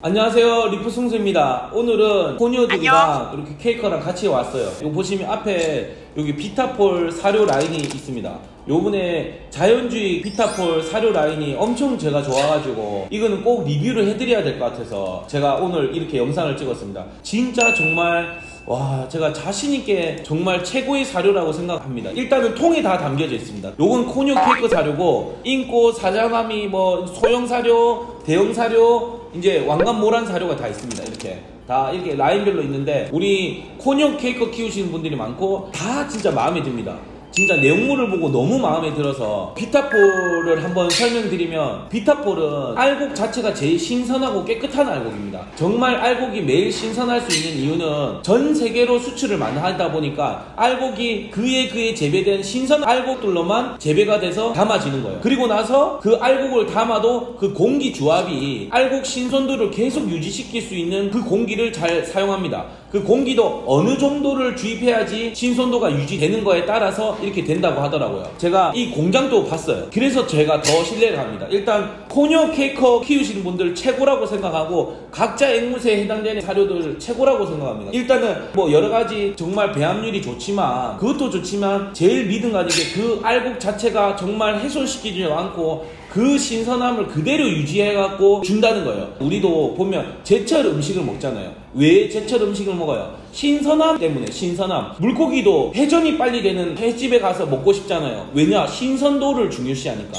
안녕하세요, 리프승수입니다. 오늘은 코니어들이랑 이렇게 케이커랑 같이 왔어요. 이거 보시면 앞에 여기 비타폴 사료 라인이 있습니다. 요번에 자연주의 비타폴 사료 라인이 엄청 제가 좋아가지고 이거는 꼭 리뷰를 해드려야 될 것 같아서 제가 오늘 이렇게 영상을 찍었습니다. 진짜 정말 와, 제가 자신있게 정말 최고의 사료라고 생각합니다. 일단은 통에 다 담겨져 있습니다. 요건 코니어 케이커 사료고 인코, 사자나미, 뭐 소형 사료, 대형 사료, 이제 왕관 모란 사료가 다 있습니다. 이렇게 라인별로 있는데 우리 코니어 케이커 키우시는 분들이 많고 다 진짜 마음에 듭니다. 진짜 내용물을 보고 너무 마음에 들어서 비타폴을 한번 설명드리면, 비타폴은 알곡 자체가 제일 신선하고 깨끗한 알곡입니다. 정말 알곡이 매일 신선할 수 있는 이유는 전 세계로 수출을 많이 하다 보니까 알곡이 그에 재배된 신선 알곡들로만 재배가 돼서 담아지는 거예요. 그리고 나서 그 알곡을 담아도 그 공기 조합이 알곡 신선도를 계속 유지시킬 수 있는 그 공기를 잘 사용합니다. 그 공기도 어느 정도를 주입해야지 신선도가 유지되는 거에 따라서 이렇게 된다고 하더라고요. 제가 이 공장도 봤어요. 그래서 제가 더 신뢰를 합니다. 일단 코니어 케이커 키우시는 분들 최고라고 생각하고 각자 앵무새에 해당되는 사료들 최고라고 생각합니다. 일단은 뭐 여러가지 정말 배합률이 좋지만, 그것도 좋지만 제일 믿음 가는 게 그 알곡 자체가 정말 훼손시키지 않고 그 신선함을 그대로 유지해갖고 준다는 거예요. 우리도 보면 제철 음식을 먹잖아요. 왜 제철 음식을 먹어요? 신선함 때문에. 신선함. 물고기도 회전이 빨리 되는 횟집에 가서 먹고 싶잖아요. 왜냐? 신선도를 중요시하니까.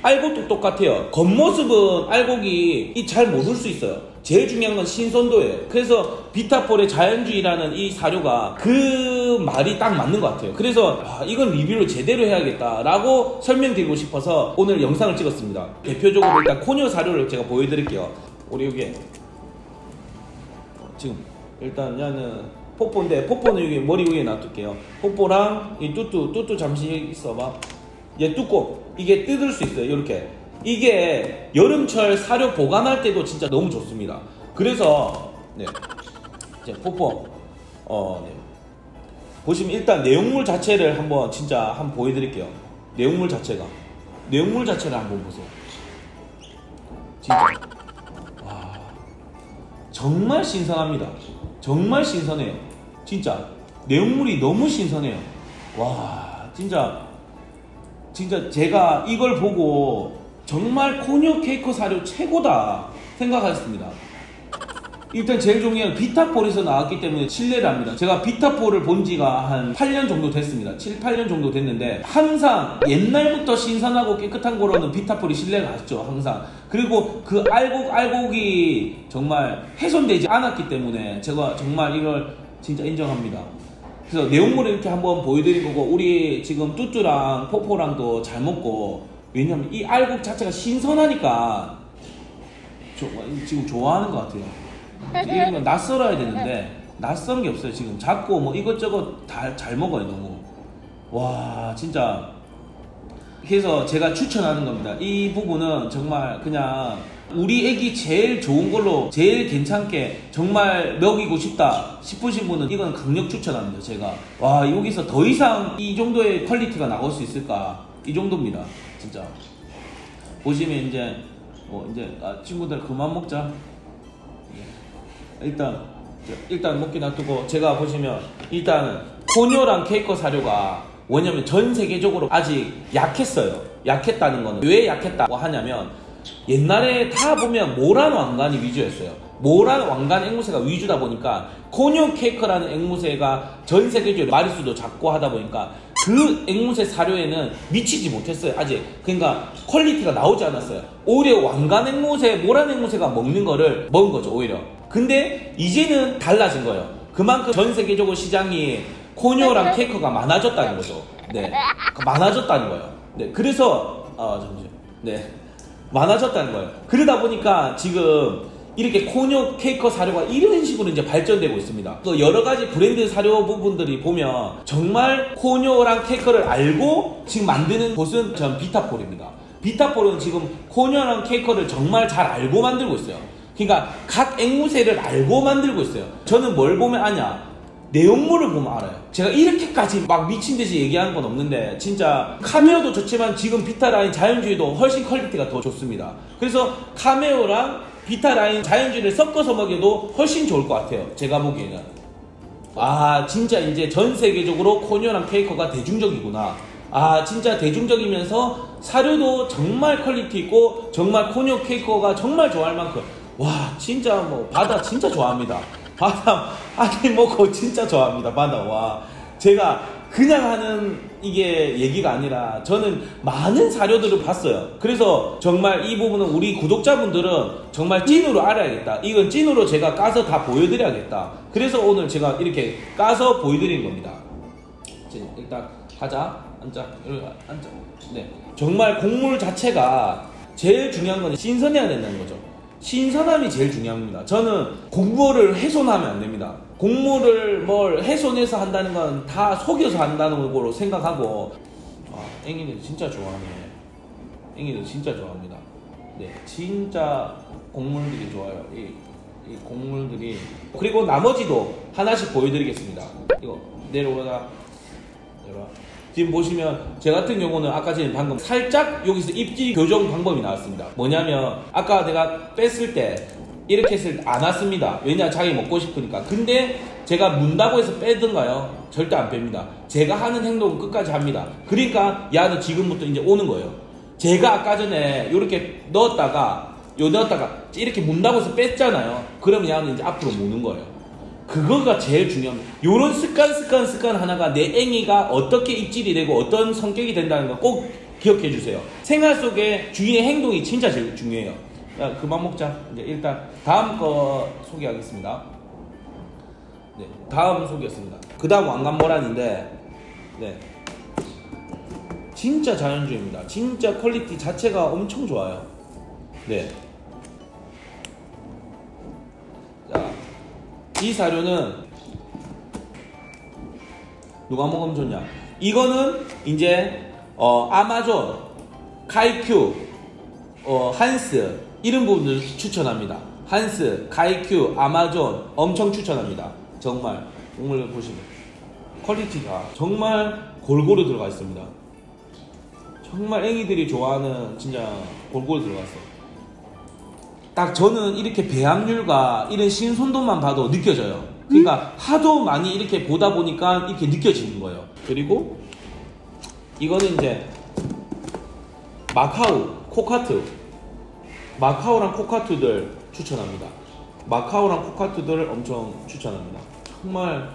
알곡도 똑같아요. 겉모습은 알곡이 잘 못 올 수 있어요. 제일 중요한 건 신선도예요. 그래서 비타폴의 자연주의라는 이 사료가 그 말이 딱 맞는 것 같아요. 그래서 이건 리뷰를 제대로 해야겠다라고 설명드리고 싶어서 오늘 영상을 찍었습니다. 대표적으로 일단 코니어 사료를 제가 보여드릴게요. 우리 여기 지금 일단 얘는 포포인데, 포포는 여기 머리 위에 놔둘게요. 포포랑 이 뚜뚜 잠시 있어봐. 얘 뚜껑, 이게 뜯을 수 있어요. 이렇게. 이게 여름철 사료 보관할 때도 진짜 너무 좋습니다. 그래서 이제 포포 보시면 일단 내용물 자체를 한번 보여드릴게요. 내용물 자체를 한번 보세요. 진짜 와, 정말 신선합니다. 정말 신선해요. 진짜 내용물이 너무 신선해요. 와, 진짜 제가 이걸 보고 정말 코니어 케이커 사료 최고다 생각하셨습니다. 일단 제일 중요한 비타폴에서 나왔기 때문에 신뢰를 합니다. 제가 비타폴을 본 지가 한 8년 정도 됐습니다. 7, 8년 정도 됐는데 항상 옛날부터 신선하고 깨끗한 거로는 비타폴이 신뢰가 갔죠. 항상. 그리고 그 알곡이 정말 훼손되지 않았기 때문에 제가 정말 이걸 진짜 인정합니다. 그래서 내용물을 이렇게 한번 보여드린 거고, 우리 지금 뚜뚜랑 포포랑도 잘 먹고, 왜냐면 이 알곡 자체가 신선하니까 지금 좋아하는 것 같아요. 이런 거 낯설어야 되는데 낯선 게 없어요. 지금 작고 뭐 이것저것 다 잘 먹어요. 너무. 와, 진짜. 그래서 제가 추천하는 겁니다. 이 부분은 정말 그냥 우리 애기 제일 좋은 걸로, 제일 괜찮게 정말 먹이고 싶다 싶으신 분은 이건 강력 추천합니다. 제가. 와, 여기서 더 이상 이 정도의 퀄리티가 나올 수 있을까? 이 정도입니다. 진짜. 보시면 이제 친구들 그만 먹자. 일단 먹기 놔두고, 제가 보시면 일단 코니어랑 케이커 사료가 뭐냐면 전 세계적으로 아직 약했어요. 약했다는 거는 왜 약했다고 하냐면, 옛날에 다 보면 모란 왕관이 위주였어요. 모란 왕관 앵무새가 위주다 보니까 코니어 케이커라는 앵무새가 전 세계적으로 마리수도 작고 하다 보니까 그 앵무새 사료에는 미치지 못했어요. 아직. 그러니까 퀄리티가 나오지 않았어요. 오히려 왕관 앵무새, 모란 앵무새가 먹는 거를 먹은 거죠, 오히려. 근데 이제는 달라진 거예요. 그만큼 전 세계적으로 시장이 코니어랑 케이커가 많아졌다는 거죠. 네, 많아졌다는 거예요. 네, 그래서 많아졌다는 거예요. 그러다 보니까 지금 이렇게 코니어 케이커 사료가 이런 식으로 이제 발전되고 있습니다. 또 여러 가지 브랜드 사료 부분들이 보면 정말 코니어랑 케이커를 알고 지금 만드는 곳은 전 비타폴입니다. 비타폴은 지금 코니어랑 케이커를 정말 잘 알고 만들고 있어요. 그러니까 각 앵무새를 알고 만들고 있어요. 저는 뭘 보면 아냐? 내용물을 보면 알아요. 제가 이렇게까지 막 미친듯이 얘기하는 건 없는데, 진짜 카메오도 좋지만 지금 비타라인 자연주의도 훨씬 퀄리티가 더 좋습니다. 그래서 카메오랑 비타 라인 자연주의를 섞어서 먹여도 훨씬 좋을 것 같아요. 제가 보기에는. 아 진짜 이제 전 세계적으로 코뇨랑 케이커가 대중적이구나. 아 진짜 대중적이면서 사료도 정말 퀄리티 있고 정말 코뇨 케이커가 정말 좋아할 만큼 와 진짜 뭐 바다 진짜 좋아합니다. 바다 아니 먹고 진짜 좋아합니다. 바다. 와 제가 그냥 하는 이게 얘기가 아니라 저는 많은 사료들을 봤어요. 그래서 정말 이 부분은 우리 구독자분들은 정말 찐으로 알아야겠다. 이건 찐으로 제가 까서 다 보여드려야겠다. 그래서 오늘 제가 이렇게 까서 보여드리는 겁니다. 일단 가자. 앉아. 앉아. 네. 정말 곡물 자체가 제일 중요한 건 신선해야 된다는 거죠. 신선함이 제일 중요합니다. 저는 곡물을 훼손하면 안 됩니다. 곡물을 뭘 훼손해서 한다는 건 다 속여서 한다는 거로 생각하고 앵이들 진짜 좋아하네. 앵이들 진짜 좋아합니다. 네, 진짜 곡물들이 좋아요. 이 곡물들이. 그리고 나머지도 하나씩 보여드리겠습니다. 이거 내려와. 지금 보시면 제 같은 경우는 아까 전에 방금 살짝 여기서 입질 교정 방법이 나왔습니다. 뭐냐면 아까 내가 뺐을 때 이렇게 했을 때 안 왔습니다. 왜냐 자기 먹고 싶으니까. 근데 제가 문다고 해서 빼든가요? 절대 안 뺍니다. 제가 하는 행동은 끝까지 합니다. 그러니까 야는 지금부터 이제 오는 거예요. 제가 아까 전에 이렇게 넣었다가 이렇게 문다고 해서 뺐잖아요. 그러면 야는 이제 앞으로 무는 거예요. 그거가 제일 중요합니다. 요런 습관 하나가 내 앵이가 어떻게 입질이 되고 어떤 성격이 된다는 거 꼭 기억해 주세요. 생활 속에 주인의 행동이 진짜 제일 중요해요. 야, 그만 먹자. 이제 일단 다음 거 소개하겠습니다. 네, 다음 소개했습니다. 그 다음 왕관모란인데, 네, 진짜 자연주의입니다. 진짜 퀄리티 자체가 엄청 좋아요. 네. 자, 이 사료는 누가 먹으면 좋냐? 이거는 이제 아마존, 카이큐, 한스 이런 부분들 추천합니다. 한스, 카이큐, 아마존 엄청 추천합니다. 정말 오늘 보시면 퀄리티가 정말 골고루 들어가 있습니다. 정말 앵이들이 좋아하는 진짜 골고루 들어갔어요. 딱 저는 이렇게 배합률과 이런 신선도만 봐도 느껴져요. 그러니까 하도 많이 이렇게 보다 보니까 이렇게 느껴지는 거예요. 그리고 이거는 이제 마카오, 코카투. 마카오랑 코카투들 추천합니다. 마카오랑 코카투들 엄청 추천합니다. 정말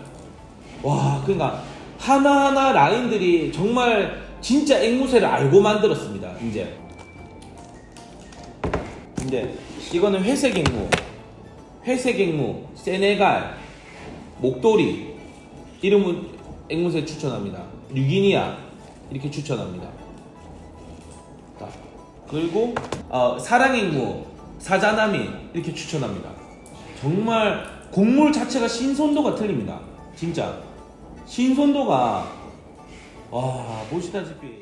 와 그러니까 하나하나 라인들이 정말 진짜 앵무새를 알고 만들었습니다. 이제 이거는 회색 앵무, 세네갈, 목도리 이런 앵무새 추천합니다. 뉴기니아 이렇게 추천합니다. 그리고 사랑앵무, 사자나미 이렇게 추천합니다. 정말 곡물 자체가 신선도가 틀립니다. 진짜 신선도가 와 보시다시피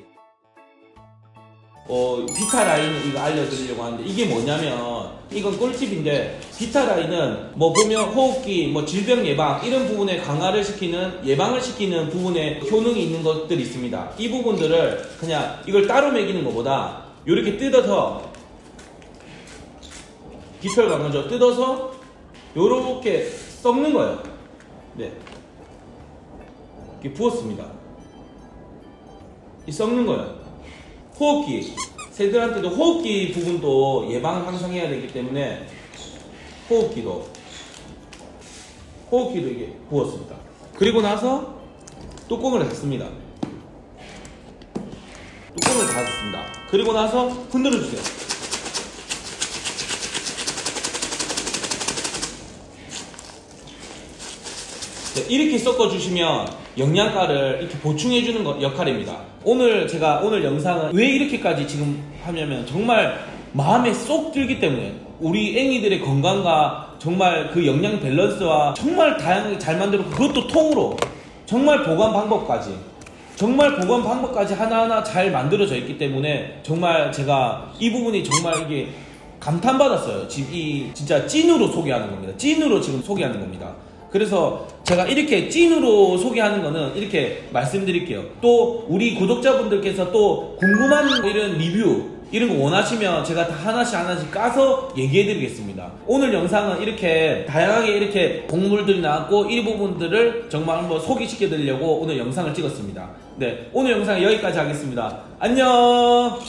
비타 라인을 이거 알려드리려고 하는데 이게 뭐냐면 이건 꿀팁인데 비타 라인은 뭐 보면 호흡기, 뭐 질병 예방 이런 부분에 강화를 시키는 예방을 시키는 부분에 효능이 있는 것들이 있습니다. 이 부분들을 그냥 이걸 따로 먹이는 것보다 이렇게 뜯어서 기혈 강화죠. 뜯어서 요렇게 썩는 거예요. 네, 이렇게 부었습니다. 이 썩는 거예요. 호흡기, 새들한테도 호흡기 부분도 예방을 항상 해야 되기 때문에 호흡기도 이게 부었습니다. 그리고 나서 뚜껑을 닫습니다. 뚜껑을 닫았습니다. 그리고 나서 흔들어 주세요. 네, 이렇게 섞어 주시면 영양가를 이렇게 보충해 주는 거 역할입니다. 오늘 제가 오늘 영상은 왜 이렇게까지 지금 하냐면 정말 마음에 쏙 들기 때문에 우리 앵이들의 건강과 정말 그 영양 밸런스와 정말 다양하게 잘 만들고 그것도 통으로 정말 보관 방법까지 하나하나 잘 만들어져 있기 때문에 정말 제가 이 부분이 정말 이게 감탄받았어요. 지금 이 진짜 찐으로 소개하는 겁니다. 찐으로 지금 소개하는 겁니다. 그래서 제가 이렇게 찐으로 소개하는 거는 이렇게 말씀드릴게요. 또 우리 구독자분들께서 또 궁금한 이런 리뷰 이런 거 원하시면 제가 다 하나씩 까서 얘기해 드리겠습니다. 오늘 영상은 이렇게 다양하게 이렇게 동물들이 나왔고 이 부분들을 정말 한번 소개시켜 드리려고 오늘 영상을 찍었습니다. 네, 오늘 영상 여기까지 하겠습니다. 안녕.